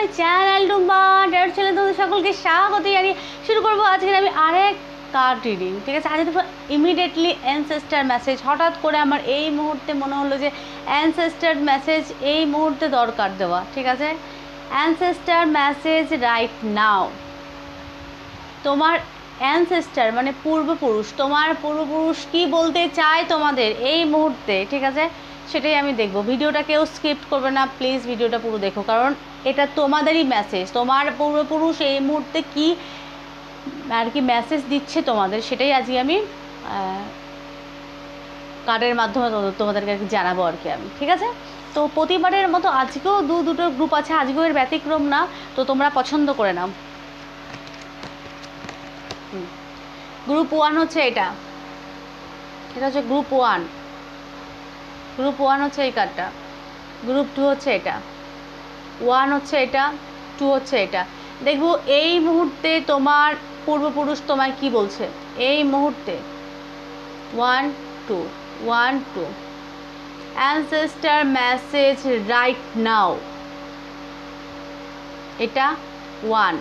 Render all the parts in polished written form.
My channel Tumpa date চ্যানেলে তোমাদের সকলকে স্বাগত জানিয়ে শুরু করবো আজকে আমি আরেক কার্ড রিডিং। ঠিক আছে, আজকে দেখো ইমিডিয়েটলি অ্যানসেস্টার মেসেজ। হঠাৎ করে আমার এই মুহূর্তে মনে হলো যে অ্যানসেস্টার মেসেজ এই মুহূর্তে দরকার দেওয়া। ঠিক আছে, অ্যানসেস্টার মেসেজ রাইট নাও। তোমার অ্যানসেস্টার মানে পূর্বপুরুষ, তোমার পূর্বপুরুষ কি বলতে চায় তোমাদের এই মুহূর্তে, ঠিক আছে, সেটাই আমি দেখব। ভিডিওটা কেউ স্কিপ করবে না প্লিজ, ভিডিওটা পুরো দেখো, কারণ এটা তোমাদেরই মেসেজ। তোমার পূর্বপুরুষ এই মুহূর্তে কি আর কি মেসেজ দিচ্ছে তোমাদের, সেটাই আজকে আমি কার্ডের মাধ্যমে তোমাদেরকে আর কি জানাবো আর কি আমি। ঠিক আছে, তো প্রতিবারের মতো আজকেও দুটো গ্রুপ আছে, আজকেও এর ব্যতিক্রম না, তো তোমরা পছন্দ করে নাও। গ্রুপ 1 হচ্ছে এটা হচ্ছে গ্রুপ 1। গ্রুপ 1 হচ্ছে এই কার্ডটা, গ্রুপ 2 হচ্ছে এটা, 1 হচ্ছে এটা, 2 হচ্ছে এটা। দেখবো এই মুহূর্তে তোমার পূর্বপুরুষ তোমায় কি বলছে এই মুহূর্তে। 1 2 1 2 অ্যানসেস্টার মেসেজ রাইট নাও। এটা 1,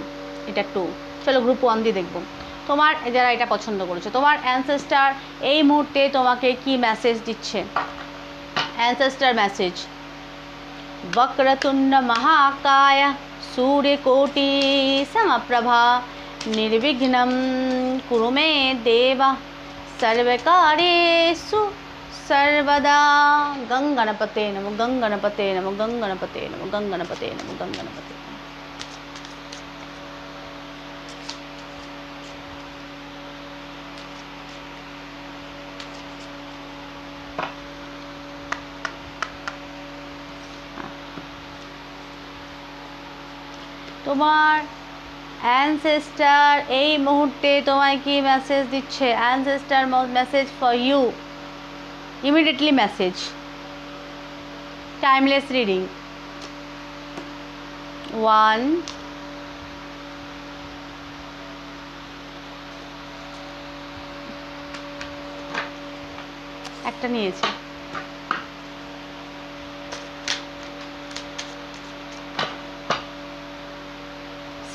এটা 2। চলো গ্রুপ 1 দিয়ে দেখবো। তোমার যারা এটা পছন্দ করেছে, তোমার অ্যানসেস্টার এই মুহূর্তে তোমাকে কি মেসেজ দিচ্ছে। অ্যানসেস্টার মেসেজ: वक्रतुंड महाकाय सूर्यकोटि समप्रभा निर्विघ्नं कुरु मे देव सर्वकार्येषु सर्वदा। गंगणपते नमो, गंगणपते नमो, गंगणपते नमो, गंगणपते नमो, गंगणपते। তোমার অ্যানসেস্টার এই মুহূর্তে তোমায় কি মেসেজ দিচ্ছে। Ancestor message for you, immediately message. Timeless reading. 1 একটা নিয়েছি।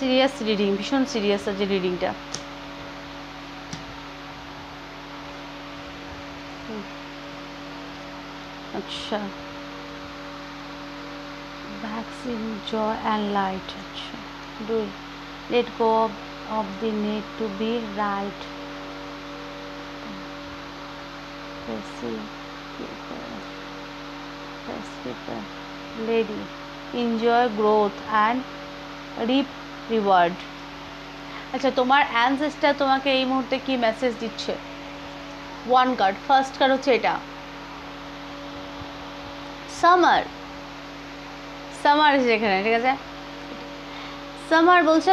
সিরিয়াস রিডিং, ভীষণ সিরিয়াস আছে রিডিংটা। আচ্ছা, ভ্যাকসিন জয় অ্যান্ড লাইট। আচ্ছা, do let go of the need to be right. Lady enjoy growth and reap reward. আচ্ছা, তোমার অ্যানসেস্টার তোমাকে এই মুহূর্তে কি মেসেজ দিচ্ছে। 1 কার্ড, ফার্স্ট কার্ড হচ্ছে এটা সামার। সামার যেখানে, ঠিক আছে, সামার বলছে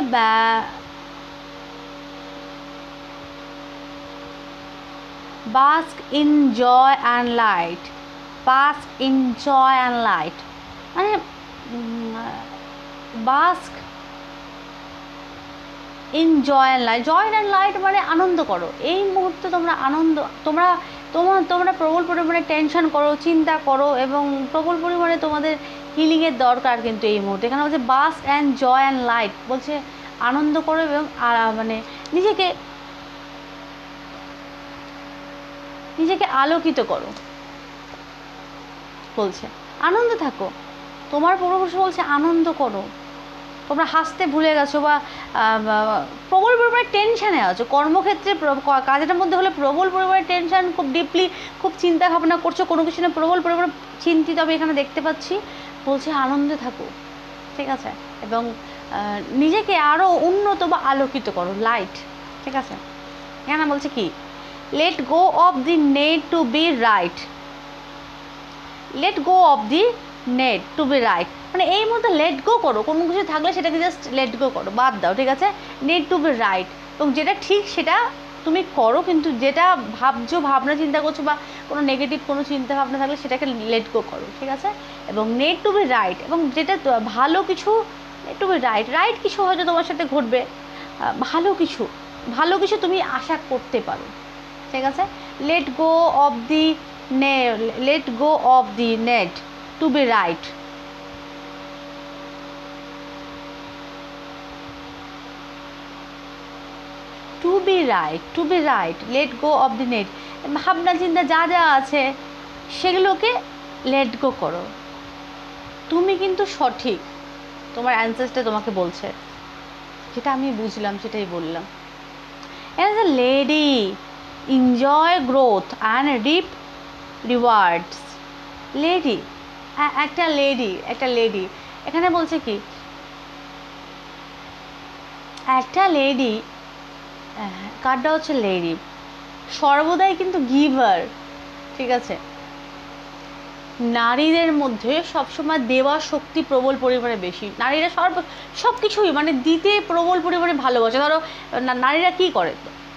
bask in joy and light. Bask in joy and light মানে bask in joy and light. Joy and light মানে আনন্দ করো এই মুহূর্তে। তোমরা আনন্দ, তোমরা প্রবল পরিমাণে টেনশন করো, চিন্তা করো, এবং প্রবল পরিমাণে তোমাদের হিলিংয়ের দরকার কিন্তু এই মুহূর্তে। এখানে বলছে বাস্ক অ্যান্ড জয় অ্যান্ড লাইট, বলছে আনন্দ করো এবং মানে নিজেকে আলোকিত করো, বলছে আনন্দ থাকো। তোমার পূর্বপুরুষ বলছে আনন্দ করো। তোমরা হাসতে ভুলে গেছো বা প্রবল পরিমাণে টেনশানে আছো কর্মক্ষেত্রে, কাজের মধ্যে হলে প্রবল পরিমাণে টেনশান, খুব ডিপলি খুব চিন্তা ভাবনা করছো কোনো কিছু না, প্রবল পরিমাণে চিন্তিত আমি এখানে দেখতে পাচ্ছি। বলছে আনন্দে থাকো, ঠিক আছে, এবং নিজেকে আরও উন্নত বা আলোকিত করো, লাইট। ঠিক আছে, এখানে বলছে কি let go of the need to be right. Let go of the need to be right মানে এই মতো লেট গো করো, কোনো কিছু থাকলে সেটাকে জাস্ট লেট গো করো, বাদ দাও। ঠিক আছে, নেট টু বি রাইট, এবং যেটা ঠিক সেটা তুমি করো, কিন্তু যেটা ভাবছো, ভাবনা চিন্তা করছো বা কোনো নেগেটিভ কোনো চিন্তা ভাবনা থাকলে সেটাকে লেট গো করো। ঠিক আছে, এবং নেট টু বি রাইট, এবং যেটা ভালো কিছু, need to be right, right কিছু হয়তো তোমার সাথে ঘটবে, ভালো কিছু তুমি আশা করতে পারো। ঠিক আছে, let go of the need to be right. Be right, let go of the need, ভাবনা চিন্তা যা যা আছে সেগুলোকে লেট গো করো। তুমি কিন্তু সঠিক, তোমার অ্যানসেস্টার তোমাকে বলছে, যেটা আমি বুঝলাম সেটাই বললাম। As a lady enjoy growth and reap rewards. Lady, একটা লেডি এখানে বলছে কি, একটা লেডি, কার্ডটা হচ্ছে লেডি, সর্বদাই কিন্তু গিভার, ঠিক আছে। নারীদের মধ্যে সবসময় দেওয়া শক্তি প্রবল পরিমাণে বেশি। নারীরা সব কিছুই মানে দিতে প্রবল পরিমাণে ভালোবাসে। ধরো নারীরা কি করে,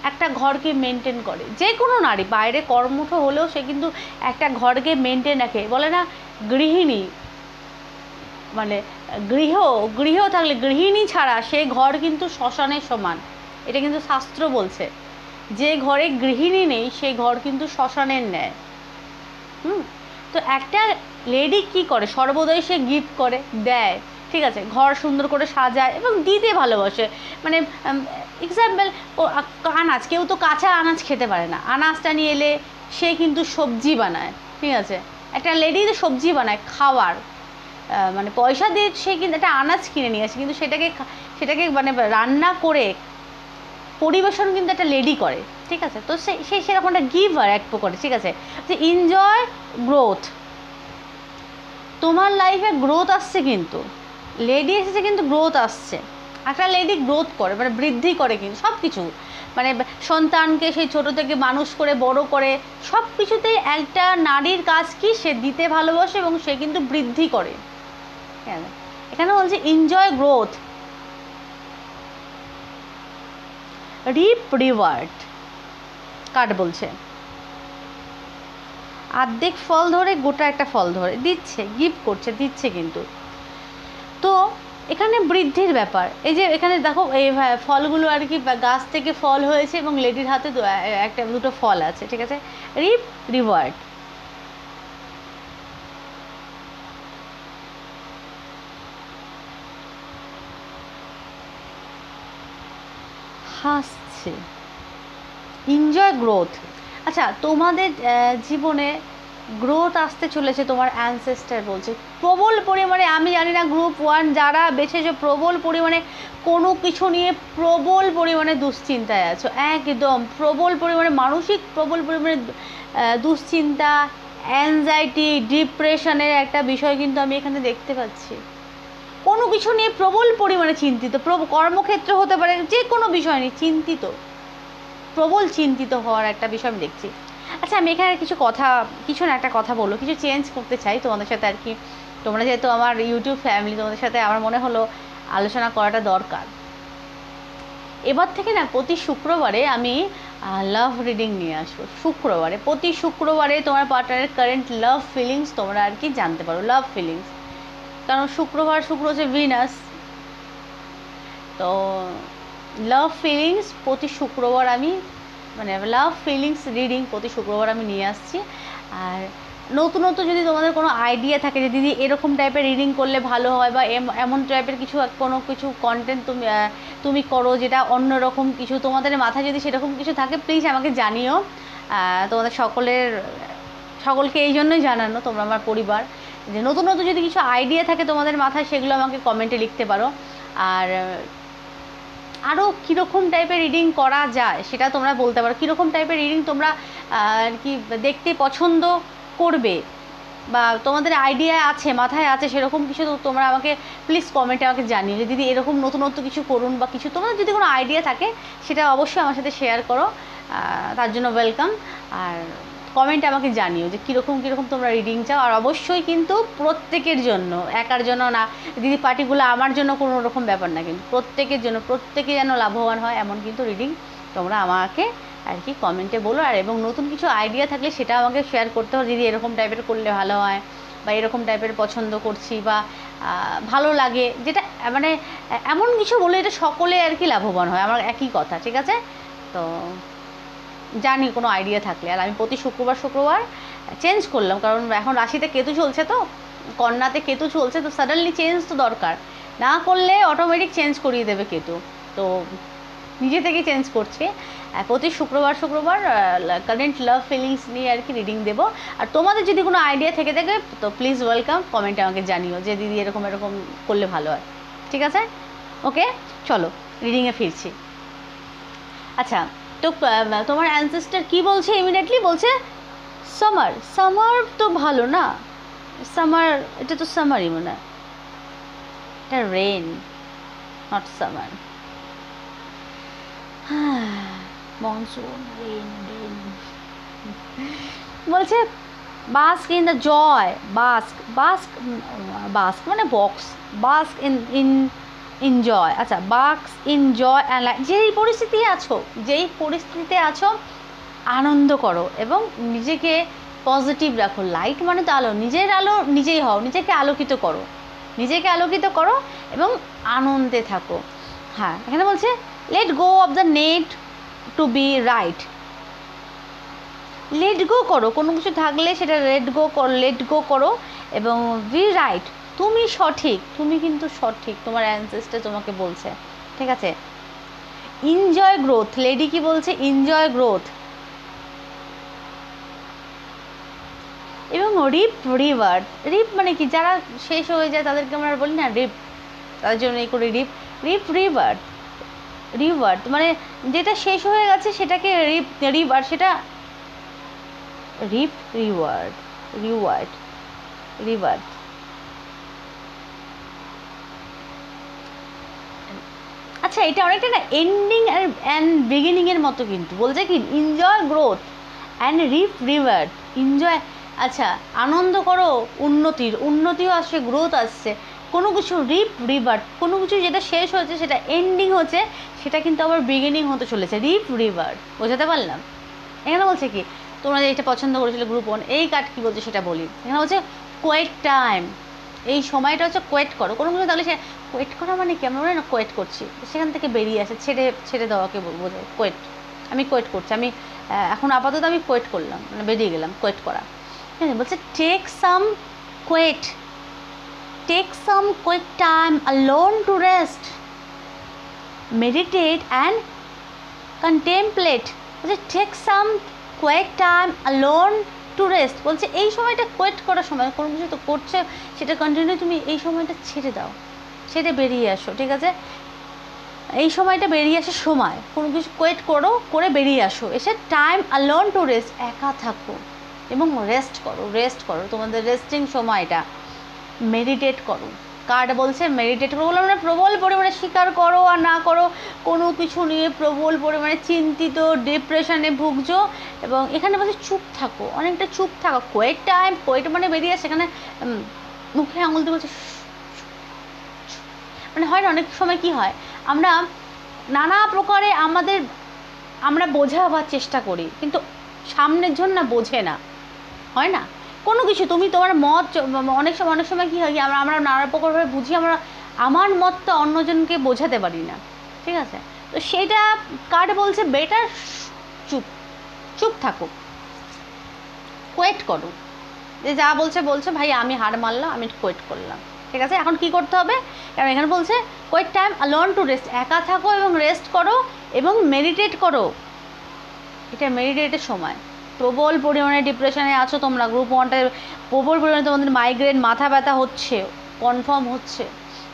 একটা ঘরকে মেনটেন করে, যে কোনো নারী বাইরে কর্মঠ হলেও সে কিন্তু একটা ঘরকে মেনটেন রাখে। বলে না গৃহিণী, মানে গৃহ থাকলে গৃহিণী ছাড়া সে ঘর কিন্তু শ্মশানের সমান, এটা কিন্তু শাস্ত্র বলছে। যে ঘরে গৃহিণী নেই সেই ঘর কিন্তু শ্মশানের ন্যায়। তো একটা লেডি কি করে, সর্বদাই সে গিফট করে, দেয়, ঠিক আছে, ঘর সুন্দর করে সাজায় এবং দিতে ভালোবাসে। মানে এক্সাম্পল, আনাজ, কেউ তো কাঁচা আনাজ খেতে পারে না, আনাজটা নিয়ে এলে সে কিন্তু সবজি বানায়, ঠিক আছে। একটা লেডি তো সবজি বানায় খাওয়ার, মানে পয়সা দিয়ে সে কিন্তু একটা আনাজ কিনে নিয়ে আসে, কিন্তু সেটাকে মানে রান্না করে পরিবেশন কিন্তু একটা লেডি করে, ঠিক আছে। তো সেই সেরকম একটা গিভার এক প্রকারে, ঠিক আছে। যে এনজয় গ্রোথ, তোমার লাইফে গ্রোথ আসছে, কিন্তু লেডি এসেছে কিন্তু গ্রোথ আসছে। একটা লেডি গ্রোথ করে, মানে বৃদ্ধি করে কিন্তু সব কিছু, মানে সন্তানকে সেই ছোট থেকে মানুষ করে বড় করে সব কিছুতেই একটা নারীর কাজ কি, সে দিতে ভালোবাসে এবং সে কিন্তু বৃদ্ধি করে। এখানে বলছে এনজয় গ্রোথ, রিপ রিওয়ার্ড। কার্ড বলছে অর্ধেক ফল ধরে গোটা একটা ফল ধরে দিচ্ছে, গিফট করছে, দিচ্ছে কিন্তু। তো এখানে বৃদ্ধির ব্যাপার, এই যে এখানে দেখো এই ফলগুলো আর কি গাছ থেকে ফল হয়েছে এবং লেডির হাতে দুটো ফল আছে, ঠিক আছে। রিপ রিওয়ার্ড, হাসছে, এনজয় গ্রোথ। আচ্ছা, তোমাদের জীবনে গ্রোথ আসতে চলেছে, তোমার অ্যানসেস্টার বলছে প্রবল পরিমাণে। আমি জানি না গ্রুপ 1 যারা বেছেছো, প্রবল পরিমাণে কোনো কিছু নিয়ে প্রবল পরিমাণে দুশ্চিন্তায় আছো, একদম প্রবল পরিমাণে মানসিক প্রবল পরিমাণে দুশ্চিন্তা, অ্যাংজাইটি, ডিপ্রেশনের একটা বিষয় কিন্তু আমি এখানে দেখতে পাচ্ছি। কোনো কিছু নিয়ে প্রবল পরিমাণে চিন্তিত, কর্মক্ষেত্র হতে পারে, যে কোনো বিষয় নিয়ে চিন্তিত, প্রবল চিন্তিত হওয়ার একটা বিষয় আমি দেখছি। আচ্ছা, আমি এখানে কিছু না একটা কথা বলবো, কিছু চেঞ্জ করতে চাই তোমাদের সাথে আর কি। তোমরা যেহেতু আমার ইউটিউব ফ্যামিলি, তোমাদের সাথে আমার মনে হলো আলোচনা করাটা দরকার। এবার থেকে না প্রতি শুক্রবারে আমি লাভ রিডিং নিয়ে আসবো। প্রতি শুক্রবারে তোমার পার্টনারের কারেন্ট লাভ ফিলিংস তোমরা আর কি জানতে পারো, লাভ ফিলিংস। কারণ শুক্র হচ্ছে ভিনাস, তো লাভ ফিলিংস প্রতি শুক্রবার আমি মানে লাভ ফিলিংস রিডিং প্রতি শুক্রবার আমি নিয়ে আসছি। আর নতুন যদি তোমাদের কোনো আইডিয়া থাকে যে দিদি এরকম টাইপের রিডিং করলে ভালো হয়, বা এমন টাইপের কোনো কিছু কন্টেন্ট তুমি করো যেটা অন্যরকম কিছু, তোমাদের মাথায় যদি সেরকম কিছু থাকে প্লিজ আমাকে জানিও। তোমাদের সকলকে এই জন্যই জানানো, তোমরা আমার পরিবার, যে নতুন যদি কিছু আইডিয়া থাকে তোমাদের মাথায় সেগুলো আমাকে কমেন্টে লিখতে পারো। আর আরও কীরকম টাইপের রিডিং করা যায় সেটা তোমরা বলতে পারো, কীরকম টাইপের রিডিং তোমরা আর কি দেখতে পছন্দ করবে, বা তোমাদের আইডিয়া আছে, মাথায় আছে সেরকম কিছু, তো তোমরা আমাকে প্লিজ কমেন্টে আমাকে জানিও যে দিদি এরকম নতুন কিছু করুন, বা কিছু তোমাদের যদি কোনো আইডিয়া থাকে সেটা অবশ্যই আমার সাথে শেয়ার করো, তার জন্য ওয়েলকাম। আর কমেন্টে আমাকে জানিও যে কীরকম তোমরা রিডিং চাও। আর অবশ্যই কিন্তু প্রত্যেকের জন্য, একার জন্য না দিদি, পার্টিকুলার আমার জন্য কোনো রকম ব্যাপার না, কিন্তু প্রত্যেকের জন্য, প্রত্যেকে যেন লাভবান হয় এমন কিন্তু রিডিং তোমরা আমাকে আর কি কমেন্টে বলো। আর এবং নতুন কিছু আইডিয়া থাকলে সেটা আমাকে শেয়ার করতে হবে, দিদি এরকম টাইপের করলে ভালো হয়, বা এরকম টাইপের পছন্দ করছি, বা ভালো লাগে, যেটা মানে এমন কিছু বলে এটা সকলে আর কি লাভবান হয়, আমার একই কথা, ঠিক আছে। তো জানি কোনো আইডিয়া থাকলে। আর আমি প্রতি শুক্রবার চেঞ্জ করলাম, কারণ এখন রাশিতে কেতু চলছে, তো কন্যাতে কেতু চলছে, তো সাডেনলি চেঞ্জ তো দরকার, না করলে অটোমেটিক চেঞ্জ করিয়ে দেবে কেতু, তো নিজে থেকেই চেঞ্জ করছে। প্রতি শুক্রবার কারেন্ট লাভ ফিলিংস নিয়ে আর কি রিডিং দেবো। আর তোমাদের যদি কোনো আইডিয়া থেকে থাকে তো প্লিজ ওয়েলকাম, কমেন্টে আমাকে জানিও যে দিদি এরকম করলে ভালো হয়। ঠিক আছে, ওকে, চলো রিডিংয়ে ফিরছি। আচ্ছা, তো তোমার অ্যানসেস্টার কি বলছে? ইমিডিয়েটলি বলছে সামার। সামার তো ভালো না, সামার, এটা তো সামারই মনে হয়, এটা rain, not summer. Monsoon, rain, rain বলছে বাস্ক ইন দ্য জয়, বাস্ক মানে বক্স, বাস্ক ইন এনজয়। আচ্ছা, বাস্ক এনজয় অ্যান্ড লাইফ। যেই পরিস্থিতিতে আছো আনন্দ করো এবং নিজেকে পজিটিভ রাখো। লাইট মানে তো আলো, নিজের আলো নিজেই হও, নিজেকে আলোকিত করো এবং আনন্দে থাকো। হ্যাঁ, এখানে বলছে let go of the net to be right. Let go করো, কোনো কিছু থাকলে সেটা লেট গো করো এবং বি রাইট, তুমি সঠিক, তুমি কিন্তু সঠিক, তোমার অ্যানসেস্টার তোমাকে বলছে। ঠিক আছে, এনজয় গ্রোথ। লেডি কি বলছে? এনজয় গ্রোথ এবং রিপ রিভার। রিপ মানে কি? যারা শেষ হয়ে যায় তাদেরকে আমরা বলি না রিপ, তাদের জন্য এই করে রিপ রিভার মানে যেটা শেষ হয়ে গেছে সেটাকে রিভার, সেটা রিপ রিভার। আচ্ছা, এটা অনেকটা না এন্ডিং অ্যান্ড বিগিনিংয়ের মতো, কিন্তু বলছে কি enjoy growth and reap river. Enjoy, আচ্ছা, আনন্দ করো, উন্নতিও আসছে, গ্রোথ আসছে। কোনো কিছু রিপ রিভার, কোনো কিছু যেটা শেষ হয়েছে সেটা এন্ডিং হচ্ছে, সেটা কিন্তু আবার বিগিনিং হতে চলেছে। রিপ রিভার, বোঝাতে পারলাম? এখানে বলছে কি, তোমরা যে এটা পছন্দ করেছিলে গ্রুপ 1, এই কার্ড কী বলছে সেটা বলি। এখানে বলছে কোয়েট টাইম। এই সময়টা হচ্ছে কোয়েট করো, কোনো কিছু তাহলে সে কোয়েট করা মানে কি? আমরা না কোয়েট করছি, সেখান থেকে বেরিয়ে আসে, ছেড়ে দেওয়াকে বোঝায় কোয়েট। আমি কোয়েট করছি, আমি এখন আপাতত আমি কোয়েট করলাম, মানে বেরিয়ে গেলাম, কোয়েট করা। হ্যাঁ, বলছে take some quiet time alone to rest, meditate and contemplate। বলছে take some quiet time alone to rest। বলছে এই সময়টা কোয়েট করার সময়, কোনো কিছু তো করছে সেটা কন্টিনিউ, তুমি এই সময়টা ছেড়ে দাও, ছেড়ে বেরিয়ে আসো। ঠিক আছে, এই সময়টা বেরিয়ে আসার সময়, কোনো কিছু কোয়েট করে বেরিয়ে আসো, এসে টাইম alone to rest, একা থাকো এবং রেস্ট করো, তোমাদের রেস্টিং সময়টা। মেডিটেট করো, কার্ড বলছে মেডিটেট করো, বললাম না প্রবল পরিমাণে স্বীকার করো আর না করো, কোনো কিছু নিয়ে প্রবল পরিমাণে চিন্তিত, ডিপ্রেশনে ভুগছো। এবং এখানে বলছে চুপ থাকো, অনেকটা চুপ থাকো। কোয়েট মানে বেরিয়ে আসে, এখানে মুখে আঙুল দিয়ে বলছে মানে হয় না, অনেক সময় কি হয়, আমরা নানা প্রকারে আমরা বোঝাবার চেষ্টা করি, কিন্তু সামনের জন না বোঝে না, হয় না কোনো কিছু। তুমি তোমার মত অনেক সময় কী হয় কি, আমরা নানা প্রকারভাবে বুঝি, আমার মতটা অন্যজনকে বোঝাতে পারি না। ঠিক আছে, তো সেইটা কার্ড বলছে বেটার চুপ থাকো, কোয়েট করো, যে যা বলছে ভাই আমি হার মারলাম, আমি কোয়েট করলাম। ঠিক আছে, এখন কি করতে হবে? কারণ এখানে বলছে quiet time alone to rest, একা থাকো এবং রেস্ট করো এবং মেডিটেট করো। এটা মেডিটেটের সময়। প্রবল পরিমাণে ডিপ্রেশনে আছো তোমরা, গ্রুপ 1টায় প্রবল পরিমাণে তোমাদের মাইগ্রেন, মাথা ব্যথা হচ্ছে, কনফার্ম হচ্ছে।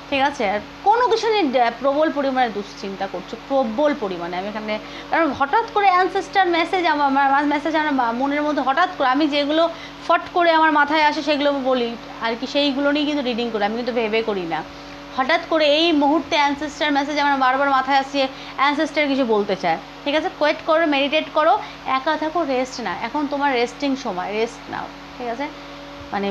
ঠিক আছে, আর কোনো কিছু নিয়ে প্রবল পরিমাণে দুশ্চিন্তা করছো, প্রবল পরিমাণে। আমি এখানে কারণ হঠাৎ করে অ্যানসেস্টার মেসেজ আমার মনের মধ্যে হঠাৎ করে, আমি যেগুলো ফট করে আমার মাথায় আসে সেগুলো বলি আর কি, সেইগুলো নিয়ে কিন্তু রিডিং করি, আমি কিন্তু ভেবে করি না। হঠাৎ করে এই মুহূর্তে অ্যানসেস্টার মেসেজ আমার বারবার মাথায় আসছে, অ্যানসেস্টার কিছু বলতে চায়। ঠিক আছে, কোয়েট করো, মেডিটেট করো, একা থাকো, রেস্ট না, এখন তোমার রেস্টিং সময়, রেস্ট নাও। ঠিক আছে, মানে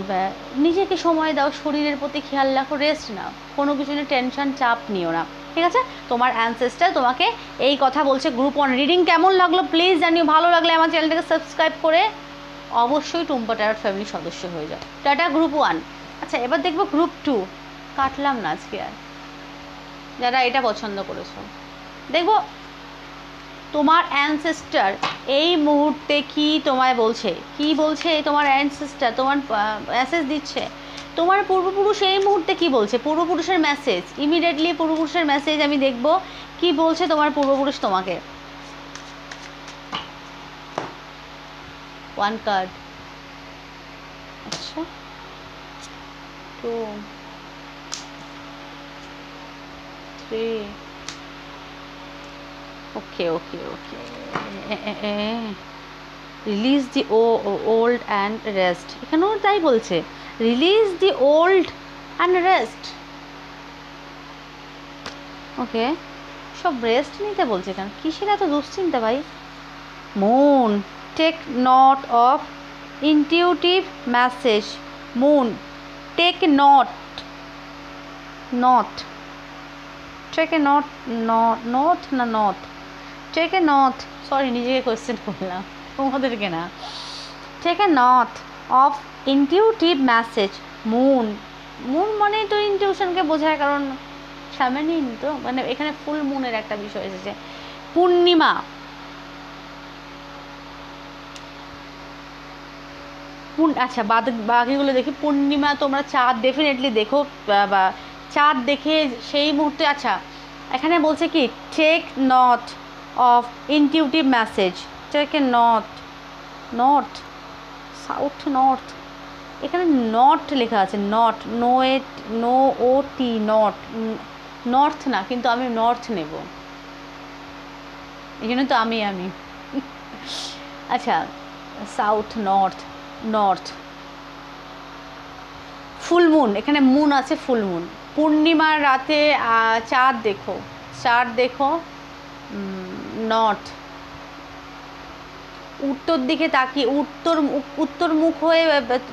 নিজেকে সময় দাও, শরীরের প্রতি খেয়াল রাখো, রেস্ট নাও, কোনো কিছু নিয়ে টেনশন চাপ নিও না। ঠিক আছে, তোমার অ্যানসেস্টার তোমাকে এই কথা বলছে। গ্রুপ 1 রিডিং কেমন লাগলো প্লিজ জানিও, ভালো লাগলে আমার চ্যানেলটাকে সাবস্ক্রাইব করে অবশ্যই টুম্পা ট্যারট ফ্যামিলির সদস্য হয়ে যাও। Tata group 1। আচ্ছা, এবার দেখবো গ্রুপ 2। কাটলাম না আজকে আর, যারা এটা পছন্দ করেছো দেখবো তোমার অ্যানসেস্টার এই মুহূর্তে কি তোমায় বলছে, কি বলছে তোমার অ্যানসেস্টার, তোমার মেসেজ দিচ্ছে। তোমার পূর্বপুরুষ এই মুহূর্তে কি বলছে, পূর্বপুরুষের মেসেজ, ইমিডিয়েটলি পূর্বপুরুষের মেসেজ আমি দেখব কি বলছে তোমার পূর্বপুরুষ তোমাকে। 1 কার্ড, আচ্ছা 2 3, okay okay okay, release the old and rest, এখানেও তাই বলছে, release the old and rest. Okay, সব রেস্ট নিতে বলছে কেন, কিসের এত দুশ্চিন্তা ভাই। Moon, take note of intuitive message, moon take note, note take a note, note না note, take a note, sorry নিজেকে কোয়েশ্চেন করলাম তোমাদেরকে না, take a note of intuitive message, moon, moon মানে তো ইনটিউশনকে বোঝায়, কারণ সামনেই তো মানে এখানে ফুল মুনের একটা বিষয় এসেছে। পূর্ণিমা, আচ্ছা বাকিগুলো দেখি। পূর্ণিমা তোমরা চাঁদ ডেফিনেটলি দেখো, বা চাঁদ দেখে সেই মুহূর্তে, আচ্ছা এখানে বলছে কি take note of intuitive message, take a note, north south north, এখানে নট লেখা আছে, note, note, no O T, note, north না, কিন্তু আমি নর্থ নেব, এই জন্য তো আমি আচ্ছা south, north, north. Full moon, এখানে মুন আছে, ফুল মুন। পূর্ণিমার রাতে চাঁদ দেখো, চাঁদ দেখো, নর্থ। উত্তর দিকে তাকিয়ে, উত্তর মুখ হয়ে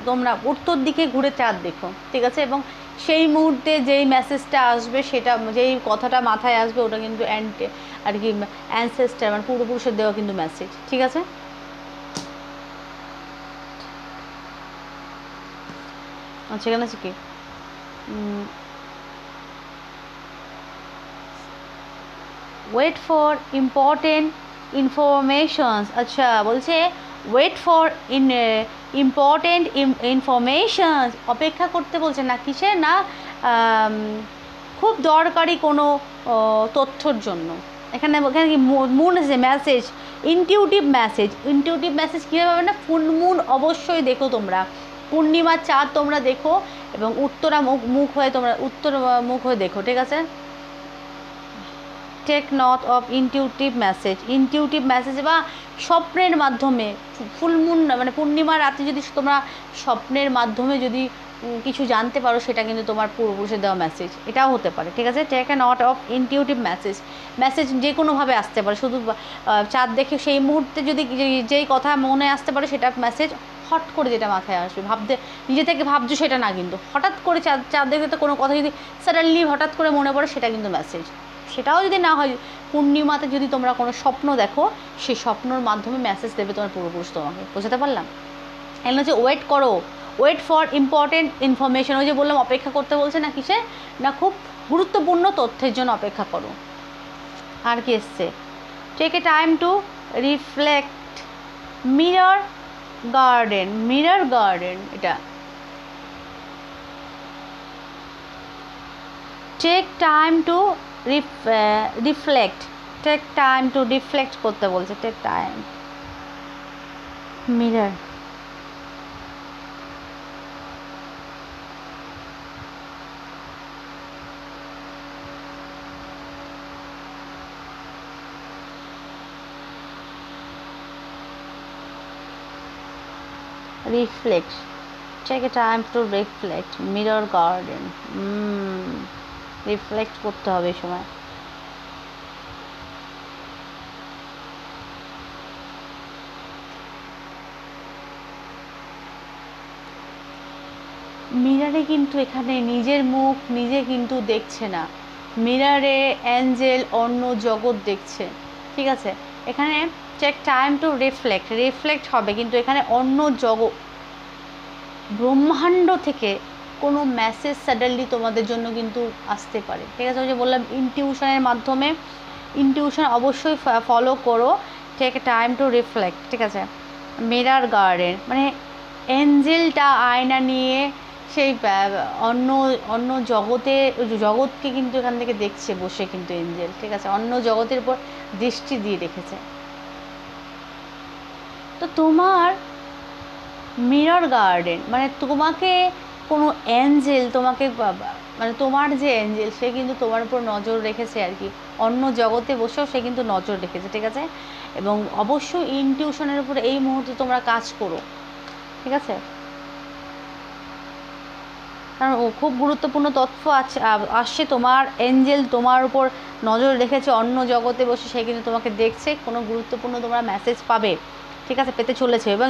তোমরা উত্তর দিকে ঘুরে চাঁদ দেখো, ঠিক আছে। এবং সেই মুহূর্তে যেই মেসেজটা আসবে, সেটা যেই কথাটা মাথায় আসবে, ওটা কিন্তু আর কি অ্যানসেস্টার মানে পূর্বপুরুষের দেওয়া কিন্তু মেসেজ, ঠিক আছে। আচ্ছা এখানে আছে কি, ওয়েট ফর ইম্পর্টেন্ট ইনফরমেশনস, আচ্ছা বলছে ওয়েট ফর ইম্পর্টেন্ট ইনফরমেশনস, অপেক্ষা করতে বলছে, না কিসের, না খুব দরকারি কোনো তথ্যর জন্য। এখানে কি মুন আছে, message, intuitive message, intuitive message কীভাবে পাবে না, ফুল মুন অবশ্যই দেখো তোমরা, পূর্ণিমার চাঁদ তোমরা দেখো, এবং উত্তর মুখ হয়ে দেখো, ঠিক আছে। Take note of intuitive message, intuitive message বা স্বপ্নের মাধ্যমে, ফুল মুন মানে পূর্ণিমার রাতে যদি তোমরা স্বপ্নের মাধ্যমে যদি কিছু জানতে পারো, সেটা কিন্তু তোমার পূর্বপুরুষের দেওয়া মেসেজ, এটাও হতে পারে, ঠিক আছে। Take a note of intuitive message, message যে কোনোভাবে আসতে পারে, শুধু চাঁদ দেখে সেই মুহূর্তে যদি যেই কথা মনে আসতে পারে, সেটা মেসেজ, হট করে যেটা মাথায় আসবে, নিজে থেকে ভাবছো সেটা না, কিন্তু হঠাৎ করে চাঁদ দেখে তো কোনো কথা যদি সাডেনলি হঠাৎ করে মনে পড়ে, সেটা কিন্তু মেসেজ। সেটাও যদি না হয়, পূর্ণিমাতে যদি তোমরা কোনো স্বপ্ন দেখো, সেই স্বপ্নর মাধ্যমে মেসেজ দেবে তোমার পূর্বপুরুষ তোমাকে, বুঝতে পারলাম। এগুলো হচ্ছে ওয়েট করো, ওয়েট ফর ইম্পর্টেন্ট ইনফরমেশন, ওই যে বললাম অপেক্ষা করতে বলছে, না কিসে, না খুব গুরুত্বপূর্ণ তথ্যের জন্য অপেক্ষা করো। আর কি এসছে, take a time to reflect, mirror garden, mirror garden, এটা take time to reflect, take time to reflect করতে বলছে, take time, mirror, reflect, take a time to reflect, mirror garden, reflect করতে হবে এই সময়। মিরারে কিন্তু এখানে নিজের মুখ নিজে কিন্তু দেখছে না, মিরারে অ্যাঞ্জেল অন্য জগৎ দেখছে, ঠিক আছে। এখানে take time to reflect, reflect হবে, কিন্তু এখানে অন্য জগৎ, ব্রহ্মাণ্ড থেকে কোনো মেসেজ সাডেনলি তোমাদের জন্য কিন্তু আসতে পারে, ঠিক আছে। ওই যে বললাম ইনটিউশনের মাধ্যমে, ইনটিউশন অবশ্যই ফলো করো, টেক টাইম টু রিফ্লেক্ট, ঠিক আছে। মিরর গার্ডেন মানে এঞ্জেলটা আয়না নিয়ে সেই অন্য জগৎকে কিন্তু এখান থেকে দেখছে বসে, কিন্তু এঞ্জেল, ঠিক আছে, অন্য জগতের উপর দৃষ্টি দিয়ে রেখেছে। তো তোমার মিরর গার্ডেন মানে তোমাকে কোনো অ্যাঞ্জেল তোমাকে মানে তোমার যে অ্যাঞ্জেল সে কিন্তু তোমার উপর নজর রেখেছে আর কি, অন্য জগতে বসেও সে কিন্তু নজর রেখেছে, ঠিক আছে। এবং অবশ্যই ইনটিউশনের উপরে এই মুহূর্তে তোমরা কাজ করো, ঠিক আছে। কারণ ও খুব গুরুত্বপূর্ণ তথ্য আসছে, তোমার এঞ্জেল তোমার উপর নজর রেখেছে, অন্য জগতে বসে সে কিন্তু তোমাকে দেখছে, কোনো গুরুত্বপূর্ণ তোমরা মেসেজ পাবে, ঠিক আছে, পেতে চলেছে। এবং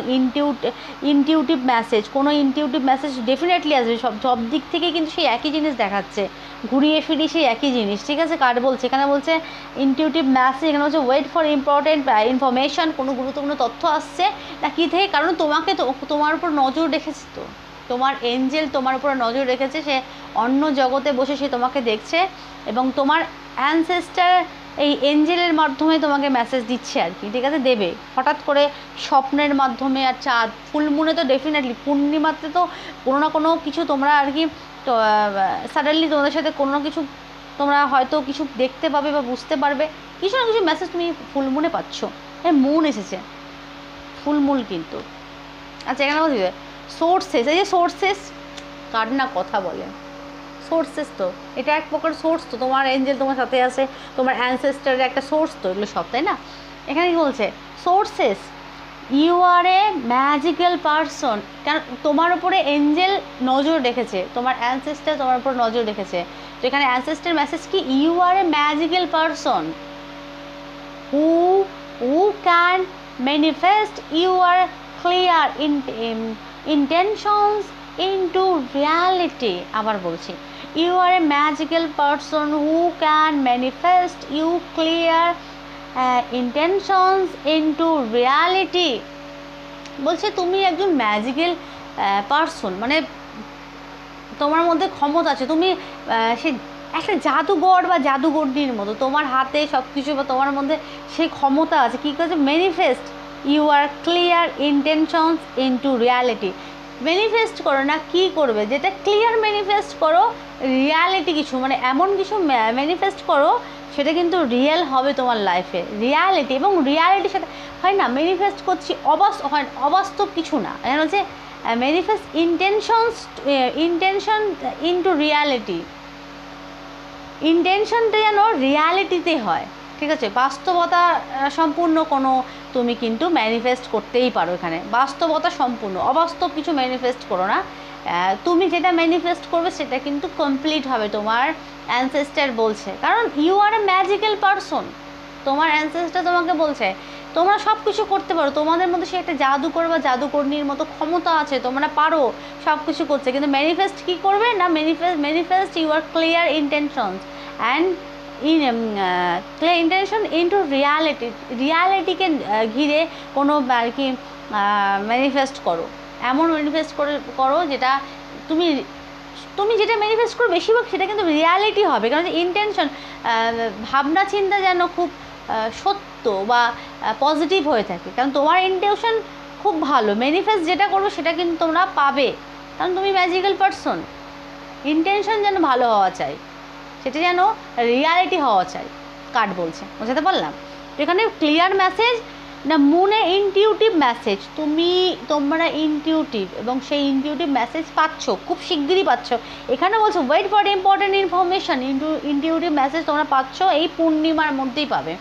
ইনটিউটিভ মেসেজ, কোনো ইনটিউটিভ মেসেজ ডেফিনেটলি আসবে, সব দিক থেকে কিন্তু সেই একই জিনিস দেখাচ্ছে, ঘুরিয়ে ফিরিয়ে সেই একই জিনিস, ঠিক আছে। কার্ড বলছে এখানে, বলছে ইনটিউটিভ মেসেজ, এখানে বলছে ওয়েট ফর ইম্পর্টেন্ট ইনফরমেশন, কোনো গুরুত্বপূর্ণ তথ্য আসছে না কি থেকে, কারণ তোমাকে তো তোমার উপর নজর রেখেছে, তো তোমার এঞ্জেল তোমার উপর নজর রেখেছে, সে অন্য জগতে বসে সে তোমাকে দেখছে এবং তোমার অ্যানসেস্টার এই এঞ্জেলের মাধ্যমে তোমাকে মেসেজ দিচ্ছে আর কি, ঠিক আছে, দেবে হঠাৎ করে স্বপ্নের মাধ্যমে। আর চাঁদ, ফুলমুনে তো ডেফিনেটলি, পূর্ণিমাতে তো কোনো না কোনো কিছু তোমরা আর কি, তো সাডেনলি তোমাদের সাথে কোনো না কিছু তোমরা হয়তো কিছু দেখতে পাবে বা বুঝতে পারবে, কিছু না কিছু মেসেজ তুমি ফুলমুনে পাচ্ছ। হ্যাঁ, মুন এসেছে, ফুলমুন কিন্তু। আচ্ছা, এখানে বলছি সোর্সেস, এই যে সোর্সেস, কার না কথা বলে, সোর্সেস তো এটা এক প্রকার সোর্স, তো তোমার এঞ্জেল তোমার সাথে আছে, তোমার অ্যানসেস্টারের একটা সোর্স তো, এগুলো সব, তাই না। এখানে কি বলছে, sources, you are a magical person, কারণ তোমার উপরে এঞ্জেল নজর রেখেছে, তোমার অ্যানসেস্টার তোমার উপর নজর রেখেছে। তো এখানে অ্যানসেস্টার মেসেজ কি, you are a magical person who can manifest your clear intentions into reality। আবার বলছি, you are a magical person who can manifest your clear intentions into reality। বলছে তুমি একজন ম্যাজিক্যাল পারসন, মানে তোমার মধ্যে ক্ষমতা আছে, তুমি সে একটা জাদুঘর বা জাদুঘরনির মতো, তোমার হাতে সব কিছু বা তোমার মধ্যে সেই ক্ষমতা আছে, কী করছে, manifest your clear intentions into reality. Manifest করো না, কি করবে, যেটা ক্লিয়ার ম্যানিফেস্ট করো, রিয়ালিটি কিছু, মানে এমন কিছু ম্যানিফেস্ট করো সেটা কিন্তু রিয়েল হবে তোমার লাইফে, রিয়ালিটি। এবং রিয়ালিটির সাথে হয় না, ম্যানিফেস্ট করছি অবাস্তব কিছু না, এখানে হচ্ছে ম্যানিফেস্ট ইন্টেনশন ইনটু রিয়ালিটি, ইন্টেনশনটা যেন রিয়ালিটিতে হয়, ঠিক আছে, বাস্তবতা সম্পূর্ণ কোনো তুমি কিন্তু ম্যানিফেস্ট করতেই পারো, এখানে বাস্তবতা সম্পূর্ণ, অবাস্তব কিছু ম্যানিফেস্ট করো না, তুমি যেটা ম্যানিফেস্ট করবে সেটা কিন্তু কমপ্লিট হবে, তোমার অ্যানসেস্টার বলছে, কারণ you are a magical person, তোমার অ্যানসেস্টার তোমাকে বলছে তোমরা সব কিছু করতে পারো, তোমাদের মধ্যে সে একটা জাদুকর বা জাদুকর্ণীর মতো ক্ষমতা আছে, তোমরা পারো সব কিছু করছে, কিন্তু ম্যানিফেস্ট কী করবে না, manifest your clear intentions and clear intention into reality, রিয়ালিটিকে ঘিরে কোনো আর কি ম্যানিফেস্ট করো, এমন ম্যানিফেস্ট করো যেটা তুমি যেটা ম্যানিফেস্ট করো বেশিরভাগ সেটা কিন্তু রিয়ালিটি হবে, কারণ ইন্টেনশন ভাবনা চিন্তা যেন খুব সত্য বা পজিটিভ হয়ে থাকে, কারণ তোমার ইন্টেনশন খুব ভালো, ম্যানিফেস্ট যেটা করবে সেটা কিন্তু তোমরা পাবে, কারণ তুমি ম্যাজিক্যাল পারসন, ইন্টেনশন যেন ভালো হওয়া চাই, সেটা যেন রিয়ালিটি হওয়া চাই, কার্ড বলছে, বুঝতে পারলাম। তো এখানে ক্লিয়ার মেসেজ না, মুনে ইনটিউটিভ মেসেজ, তোমরা ইনটিউটিভ এবং সেই ইনটিউটিভ মেসেজ পাচ্ছ, খুব শিগগিরই পাচ্ছ। এখানে বলছো wait for important information, intuitive message তোমরা পাচ্ছ, এই পূর্ণিমার মধ্যেই পাবে,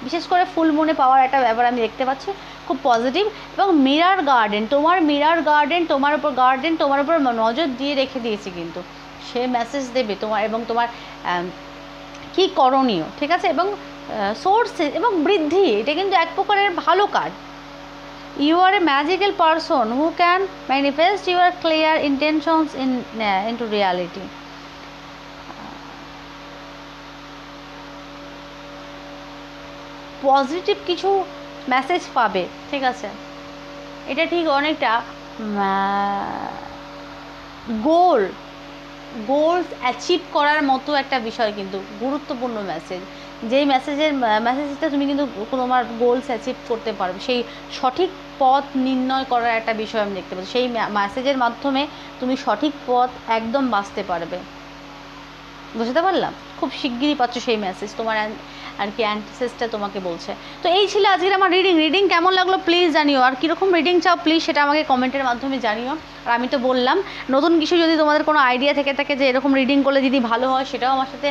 বিশেষ করে ফুল মুনে পাওয়ার একটা ব্যাপার আমি দেখতে পাচ্ছি, খুব পজিটিভ। এবং মিরর গার্ডেন, তোমার মিরর গার্ডেন তোমার উপর নজর দিয়ে রেখে দিয়েছে, কিন্তু সে মেসেজ দেবে তোমার এবং তোমার কী করণীয়, ঠিক আছে। এবং সোর্সেস এবং বৃদ্ধি, এটা কিন্তু এক প্রকারের ভালো কাজ। You are a magical person who can manifest your clear intentions into reality. Positive কিছু মেসেজ পাবে, ঠিক আছে, এটা ঠিক অনেকটা গোলস অ্যাচিভ করার মতো একটা বিষয়, কিন্তু গুরুত্বপূর্ণ মেসেজ, যেই মেসেজটা তুমি কিন্তু তোমার গোলস অ্যাচিভ করতে পারবে, সেই সঠিক পথ নির্ণয় করার একটা বিষয় আমি দেখতে পাচ্ছি, সেই মেসেজের মাধ্যমে তুমি সঠিক পথ একদম বাঁচতে পারবে, বুঝতে পারলাম, খুব শিগগিরই পাচ্ছ সেই মেসেজ, তোমার আর কি অ্যান্টিসেসটা তোমাকে বলছে। তো এই ছিল আজকের আমার রিডিং কেমন লাগলো প্লিজ জানিও, আর কীরকম রিডিং চাও প্লিজ সেটা আমাকে কমেন্টের মাধ্যমে জানিও। আর আমি তো বললাম নতুন কিছু যদি তোমাদের কোনো আইডিয়া থেকে থাকে যে এরকম রিডিং করলে যদি ভালো হয়, সেটাও আমার সাথে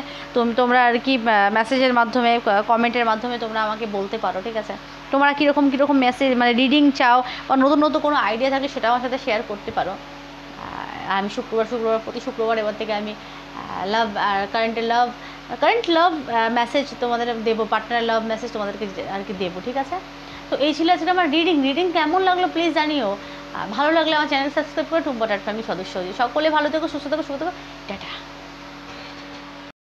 তোমরা আর কি মেসেজের মাধ্যমে কমেন্টের মাধ্যমে তোমরা আমাকে বলতে পারো, ঠিক আছে? তোমরা কীরকম মেসেজ মানে রিডিং চাও বা নতুন কোনো আইডিয়া থাকলে সেটা আমার সাথে শেয়ার করতে পারো। আমি প্রতি শুক্রবার এবার থেকে আমি লাভ আর কারেন্ট লাভ মেসেজ তোমাদের দেবো, পার্টনার লাভ মেসেজ তোমাদেরকে আর কি দেবো, ঠিক আছে? তো এই ছিল আজকে আমার রিডিং কেমন লাগলো প্লিজ জানিও। ভালো লাগলে আমার চ্যানেল সাবস্ক্রাইব করে টুম্পা টাট ফ্যামিলি সদস্য হয়ে সকলে ভালো থেকো, সুস্থ থেকো, টাটা।